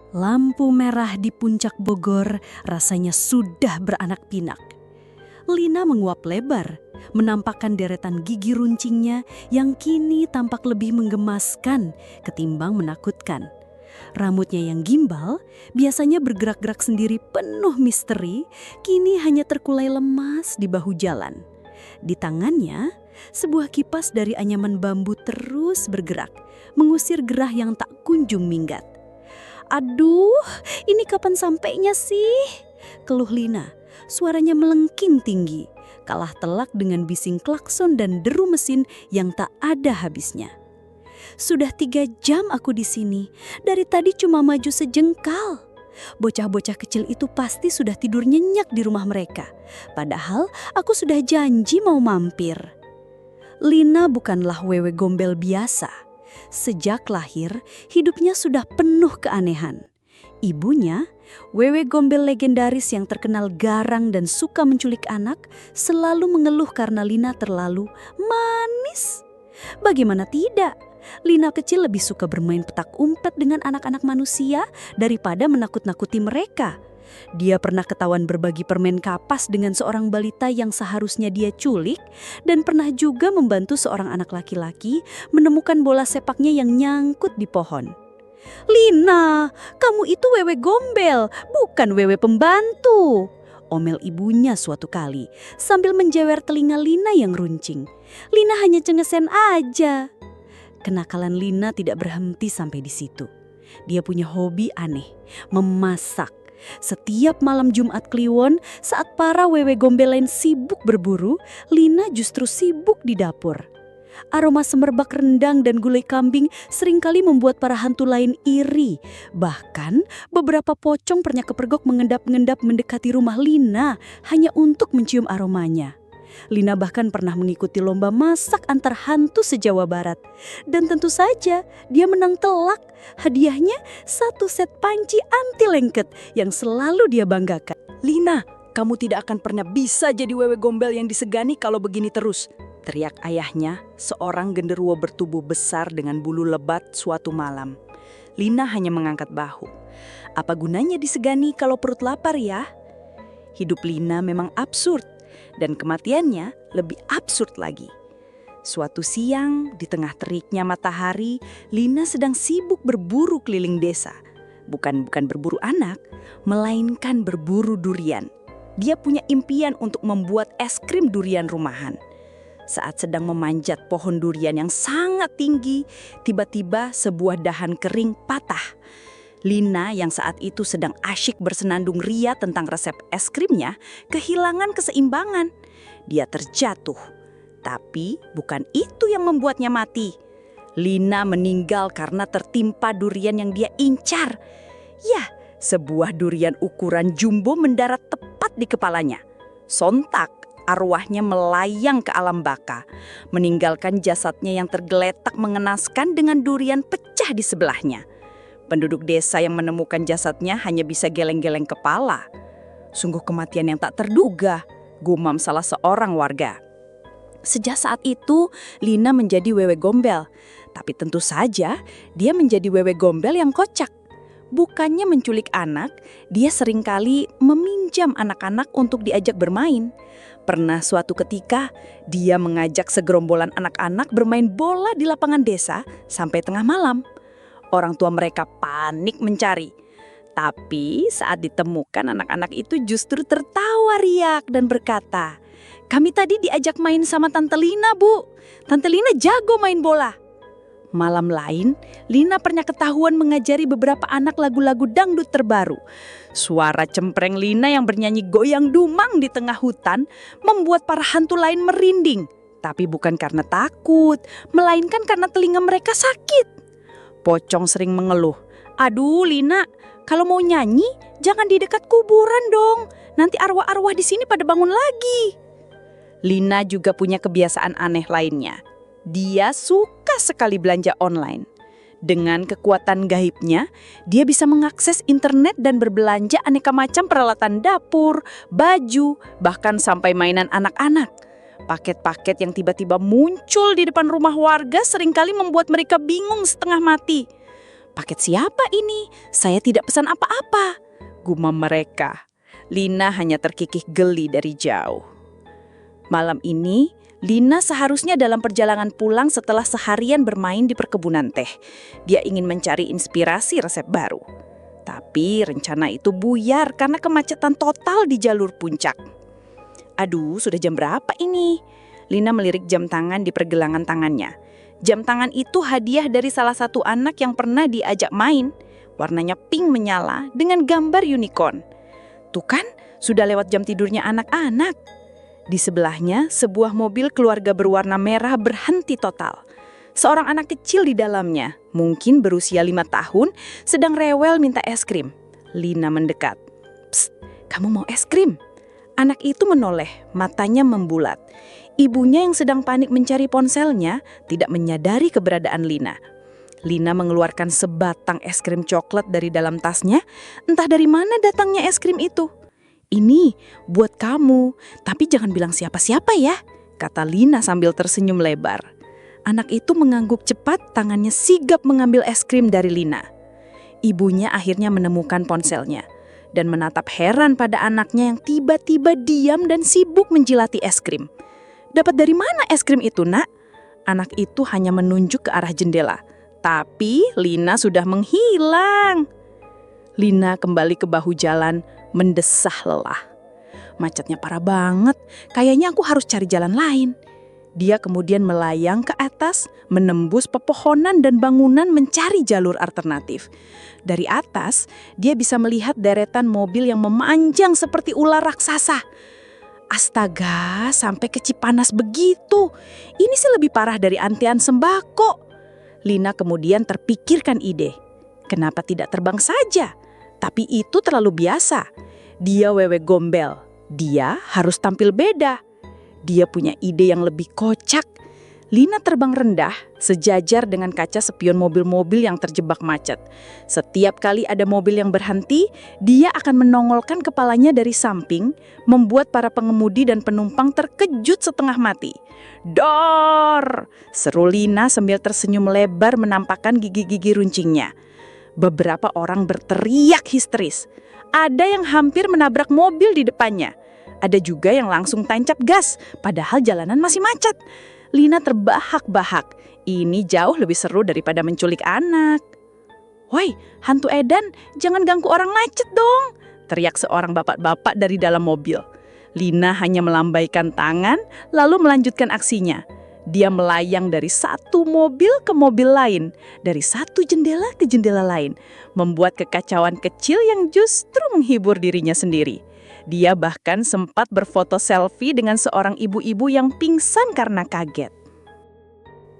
Lampu merah di puncak Bogor rasanya sudah beranak pinak. Lina menguap lebar, menampakkan deretan gigi runcingnya yang kini tampak lebih menggemaskan ketimbang menakutkan. Rambutnya yang gimbal, biasanya bergerak-gerak sendiri penuh misteri, kini hanya terkulai lemas di bahu jalan. Di tangannya, sebuah kipas dari anyaman bambu terus bergerak, mengusir gerah yang tak kunjung minggat. "Aduh, ini kapan sampainya sih?" keluh Lina. Suaranya melengking tinggi, kalah telak dengan bising klakson dan deru mesin yang tak ada habisnya. "Sudah 3 jam aku di sini, dari tadi cuma maju sejengkal. Bocah-bocah kecil itu pasti sudah tidur nyenyak di rumah mereka. Padahal aku sudah janji mau mampir." Lina bukanlah wewe gombel biasa. Sejak lahir, hidupnya sudah penuh keanehan. Ibunya, wewe gombel legendaris yang terkenal garang dan suka menculik anak, selalu mengeluh karena Lina terlalu manis. Bagaimana tidak? Lina kecil lebih suka bermain petak umpet dengan anak-anak manusia daripada menakut-nakuti mereka. Dia pernah ketahuan berbagi permen kapas dengan seorang balita yang seharusnya dia culik, dan pernah juga membantu seorang anak laki-laki menemukan bola sepaknya yang nyangkut di pohon. "Lina, kamu itu wewe gombel, bukan wewe pembantu," omel ibunya suatu kali sambil menjewer telinga Lina yang runcing. "Lina hanya cengesen aja." Kenakalan Lina tidak berhenti sampai di situ. Dia punya hobi aneh, memasak. Setiap malam Jumat Kliwon, saat para wewe gombel lain sibuk berburu, Lina justru sibuk di dapur. Aroma semerbak rendang dan gulai kambing seringkali membuat para hantu lain iri. Bahkan beberapa pocong pernah kepergok mengendap-endap mendekati rumah Lina hanya untuk mencium aromanya. Lina bahkan pernah mengikuti lomba masak antar hantu se-Jawa Barat. Dan tentu saja dia menang telak. Hadiahnya 1 set panci anti lengket yang selalu dia banggakan. "Lina, kamu tidak akan pernah bisa jadi wewe gombel yang disegani kalau begini terus," teriak ayahnya, seorang genderuwo bertubuh besar dengan bulu lebat suatu malam. Lina hanya mengangkat bahu. Apa gunanya disegani kalau perut lapar ya? Hidup Lina memang absurd. Dan kematiannya lebih absurd lagi. Suatu siang, di tengah teriknya matahari, Lina sedang sibuk berburu keliling desa. Bukan berburu anak, melainkan berburu durian. Dia punya impian untuk membuat es krim durian rumahan. Saat sedang memanjat pohon durian yang sangat tinggi, tiba-tiba sebuah dahan kering patah. Lina yang saat itu sedang asyik bersenandung ria tentang resep es krimnya, kehilangan keseimbangan. Dia terjatuh. Tapi bukan itu yang membuatnya mati. Lina meninggal karena tertimpa durian yang dia incar. Ya, sebuah durian ukuran jumbo mendarat tepat di kepalanya. Sontak, arwahnya melayang ke alam baka, meninggalkan jasadnya yang tergeletak mengenaskan dengan durian pecah di sebelahnya. Penduduk desa yang menemukan jasadnya hanya bisa geleng-geleng kepala. Sungguh kematian yang tak terduga, gumam salah seorang warga. Sejak saat itu, Lina menjadi wewe gombel. Tapi tentu saja, dia menjadi wewe gombel yang kocak. Bukannya menculik anak, dia seringkali meminjam anak-anak untuk diajak bermain. Pernah suatu ketika, dia mengajak segerombolan anak-anak bermain bola di lapangan desa sampai tengah malam. Orang tua mereka panik mencari. Tapi saat ditemukan, anak-anak itu justru tertawa riak dan berkata, "Kami tadi diajak main sama Tante Lina, Bu. Tante Lina jago main bola." Malam lain, Lina pernah ketahuan mengajari beberapa anak lagu-lagu dangdut terbaru. Suara cempreng Lina yang bernyanyi goyang dumang di tengah hutan membuat para hantu lain merinding. Tapi bukan karena takut, melainkan karena telinga mereka sakit. Pocong sering mengeluh, "Aduh Lina, kalau mau nyanyi jangan di dekat kuburan dong. Nanti arwah-arwah di sini pada bangun lagi." Lina juga punya kebiasaan aneh lainnya. Dia suka sekali belanja online. Dengan kekuatan gaibnya, dia bisa mengakses internet dan berbelanja aneka macam peralatan dapur, baju, bahkan sampai mainan anak-anak. Paket-paket yang tiba-tiba muncul di depan rumah warga seringkali membuat mereka bingung setengah mati. Paket siapa ini? Saya tidak pesan apa-apa, gumam mereka. Lina hanya terkikih geli dari jauh. Malam ini, Lina seharusnya dalam perjalanan pulang setelah seharian bermain di perkebunan teh. Dia ingin mencari inspirasi resep baru. Tapi rencana itu buyar karena kemacetan total di jalur puncak. Aduh, sudah jam berapa ini? Lina melirik jam tangan di pergelangan tangannya. Jam tangan itu hadiah dari salah satu anak yang pernah diajak main. Warnanya pink menyala dengan gambar unicorn. Tuh kan, sudah lewat jam tidurnya anak-anak. Di sebelahnya, sebuah mobil keluarga berwarna merah berhenti total. Seorang anak kecil di dalamnya, mungkin berusia 5 tahun, sedang rewel minta es krim. Lina mendekat. "Psst, kamu mau es krim?" Anak itu menoleh, matanya membulat. Ibunya yang sedang panik mencari ponselnya tidak menyadari keberadaan Lina. Lina mengeluarkan sebatang es krim coklat dari dalam tasnya. Entah dari mana datangnya es krim itu. "Ini buat kamu, tapi jangan bilang siapa-siapa ya," kata Lina sambil tersenyum lebar. Anak itu mengangguk cepat, tangannya sigap mengambil es krim dari Lina. Ibunya akhirnya menemukan ponselnya dan menatap heran pada anaknya yang tiba-tiba diam dan sibuk menjilati es krim. "Dapat dari mana es krim itu, Nak?" Anak itu hanya menunjuk ke arah jendela. Tapi Lina sudah menghilang. Lina kembali ke bahu jalan, mendesah lelah. Macetnya parah banget, kayaknya aku harus cari jalan lain. Dia kemudian melayang ke atas, menembus pepohonan dan bangunan mencari jalur alternatif. Dari atas, dia bisa melihat deretan mobil yang memanjang seperti ular raksasa. Astaga, sampai ke Cipanas begitu. Ini sih lebih parah dari antrean sembako. Lina kemudian terpikirkan ide. Kenapa tidak terbang saja? Tapi itu terlalu biasa. Dia wewe gombel. Dia harus tampil beda. Dia punya ide yang lebih kocak. Lina terbang rendah, sejajar dengan kaca spion mobil-mobil yang terjebak macet. Setiap kali ada mobil yang berhenti, dia akan menongolkan kepalanya dari samping, membuat para pengemudi dan penumpang terkejut setengah mati. "Dor!" seru Lina sambil tersenyum lebar menampakkan gigi-gigi runcingnya. Beberapa orang berteriak histeris. Ada yang hampir menabrak mobil di depannya. Ada juga yang langsung tancap gas, padahal jalanan masih macet. Lina terbahak-bahak. Ini jauh lebih seru daripada menculik anak. "Woi, hantu edan, jangan ganggu orang macet dong!" teriak seorang bapak-bapak dari dalam mobil. Lina hanya melambaikan tangan, lalu melanjutkan aksinya. Dia melayang dari satu mobil ke mobil lain, dari satu jendela ke jendela lain, membuat kekacauan kecil yang justru menghibur dirinya sendiri. Dia bahkan sempat berfoto selfie dengan seorang ibu-ibu yang pingsan karena kaget.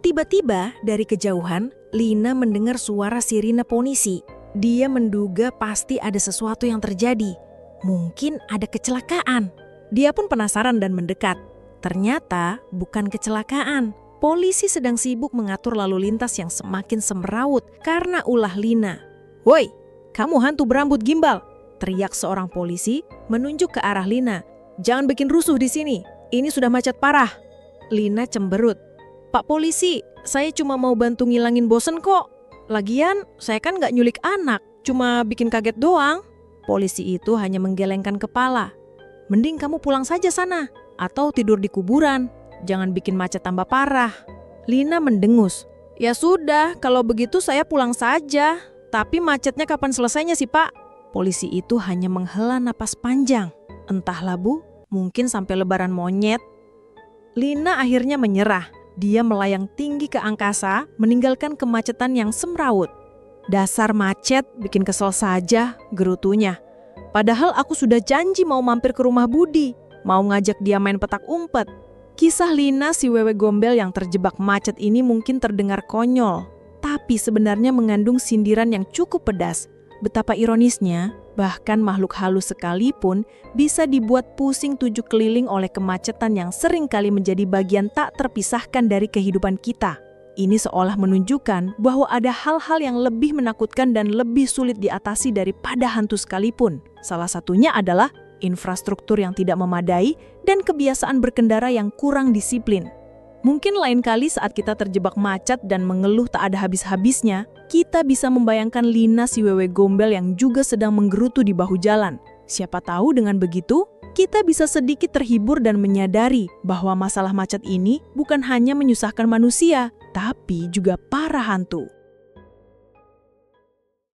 Tiba-tiba dari kejauhan, Lina mendengar suara sirine polisi. Dia menduga pasti ada sesuatu yang terjadi. Mungkin ada kecelakaan. Dia pun penasaran dan mendekat. Ternyata bukan kecelakaan. Polisi sedang sibuk mengatur lalu lintas yang semakin semrawut karena ulah Lina. "Woi, kamu hantu berambut gimbal!" teriak seorang polisi menunjuk ke arah Lina. "Jangan bikin rusuh di sini. Ini sudah macet parah." Lina cemberut. "Pak polisi, saya cuma mau bantu ngilangin bosen kok. Lagian, saya kan nggak nyulik anak, cuma bikin kaget doang." Polisi itu hanya menggelengkan kepala. "Mending kamu pulang saja sana, atau tidur di kuburan. Jangan bikin macet tambah parah." Lina mendengus. "Ya sudah, kalau begitu saya pulang saja. Tapi macetnya kapan selesainya sih, Pak?" Polisi itu hanya menghela napas panjang. Entahlah Bu, mungkin sampai lebaran monyet. Lina akhirnya menyerah. Dia melayang tinggi ke angkasa, meninggalkan kemacetan yang semrawut. "Dasar macet, bikin kesel saja," gerutunya. "Padahal aku sudah janji mau mampir ke rumah Budi, mau ngajak dia main petak umpet." Kisah Lina si wewe gombel yang terjebak macet ini mungkin terdengar konyol, tapi sebenarnya mengandung sindiran yang cukup pedas. Betapa ironisnya, bahkan makhluk halus sekalipun bisa dibuat pusing 7 keliling oleh kemacetan yang sering kali menjadi bagian tak terpisahkan dari kehidupan kita. Ini seolah menunjukkan bahwa ada hal-hal yang lebih menakutkan dan lebih sulit diatasi daripada hantu sekalipun. Salah satunya adalah infrastruktur yang tidak memadai dan kebiasaan berkendara yang kurang disiplin. Mungkin lain kali saat kita terjebak macet dan mengeluh tak ada habis-habisnya, kita bisa membayangkan Lina si wewe gombel yang juga sedang menggerutu di bahu jalan. Siapa tahu dengan begitu, kita bisa sedikit terhibur dan menyadari bahwa masalah macet ini bukan hanya menyusahkan manusia, tapi juga para hantu.